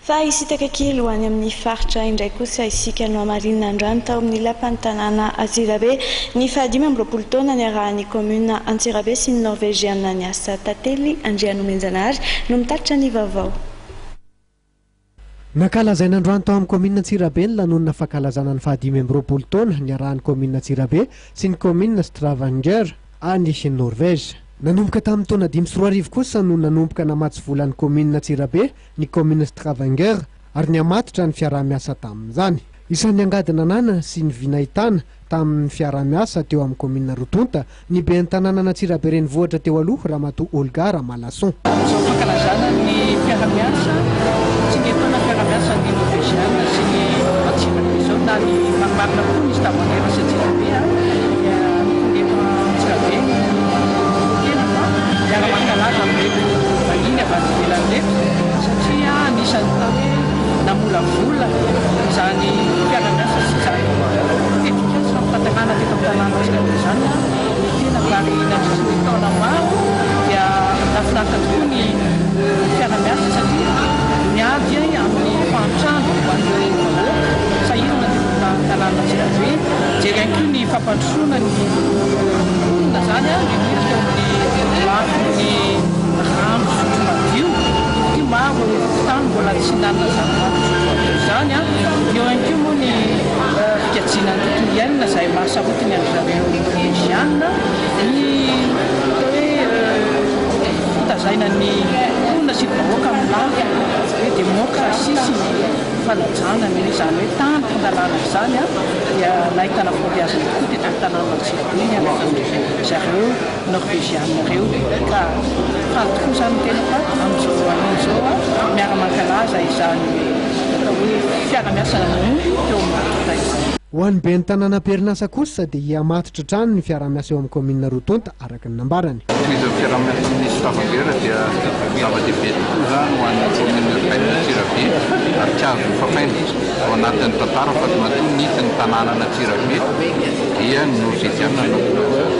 Fa isitaka kely ho any amin'ny faritra indray kosa isika no Marinina Andrano tao amin'ny lapan'ny tanàna Antsirabe ny fahadimy amby roapolo taona niarahan'ny commune Antsirabe sy ny Norvégiana niasa tantely Andrianomenjanahary no mitaritra ny vaovao. Nakalazaina androany tao amin'ny commune Antsirabe ny lanonana fankalazana ny fahadimy amby roapolo taona niarahan'ny commune Antsirabe sy ny commune Stavanger any Norvège. Nanomboka tamin'ny taona 5 kosa no nanomboka namatsy volan'ny commune Antsirabe ny commune Stavanger ary niamatotra ny fiaraha-miasa tamin'izany. Isan'ny angadina anana sy ny vinahitana tamin'ny fiaraha-miasa teo amin'ny commune Rotonta ny ben'ny tanàna Antsirabe renivohitra teo aloha Ramatoa Olga Ramalason. Fankalazana ny fiaraha-miasa tsy ny taona fiaraha-miasa ny Norvégiana sy ny Antsirabe zao na ny marina koa ny Stavanger sy Antsirabe Mankalaza amin'ireo maniny avy any ivelan'ireo satria anisan'ny tao hoe namolavola izany fiara-miasa sy izany etika sy fampitanàna teto amin'ny tanàna Antsirabe izany ny tena vary nandritra taona maro dia nafinaritra tokoa ny fiara-miasa satria miady amin'ny fampitrano ho an'ireo sahirana teto amin'ny tanàna Antsirabe jery ihany koa ny fampandrosoana ny olona zany ny miditra amin'ny lafiny rano sotro madio ty maro tany mbola tsy nanana zany eo ihany koa moa ny fikajinan'ny tontolo iainana izay mahasarotiny an'izareo Norvégiana ny hoe fitazainany olona sy vahoaka amin'ny lafy hoe démocratie sy fanajana ny izany hoe tany fandalana izany dia nahitana fombiazana koa teto amin'ny tanàna Antsirabe zareo Norvégiana ireo ka faly tokoa izany tena fa amin'izao an'izao miara-mankalaza izany atao hoe fiara-miasa nanomby teo amin'ny Rotonta izany. Ho an'ny ben'ny tanàna Perinasa kosa dia hiamatotra trano ny fiara-miasa eo amin'ny commune Rotonta araka ny nambarany. Izy fiara-miasa ny Stavanger dia zava-dehibe tokoa zany ho an'ny commune Antsirabe ary tsy azo fafaina ao anatin'ny tantara fa matoa nitiny tanàna Antsirabe dia ny Norvégiana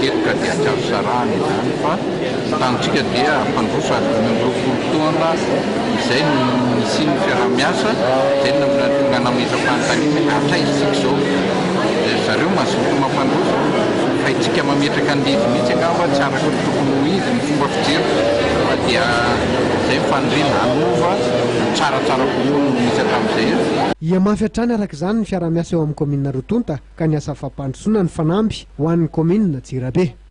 tetika dia tsy azo sarahana izany fa tantsika dia mpandroso adimy amby roapolo taona izay nisy ny fiara-miasa izay tonga nametra-panontaniana hatraisika izao zareo mazoto mampandroso fa itsika mametraka an'ilay mihitsy angamba tsy araka ny tokony ho izy ny fomba fijery fa dia izay mifanirina anova tsaratsara kokoa no misy tamin'izay Iamafy hatrany araka izany ny fiara-miasa eo amin'ny commune Rotonta ka niasa fampandrosoana ny fanamby ho an'ny commune Antsirabe.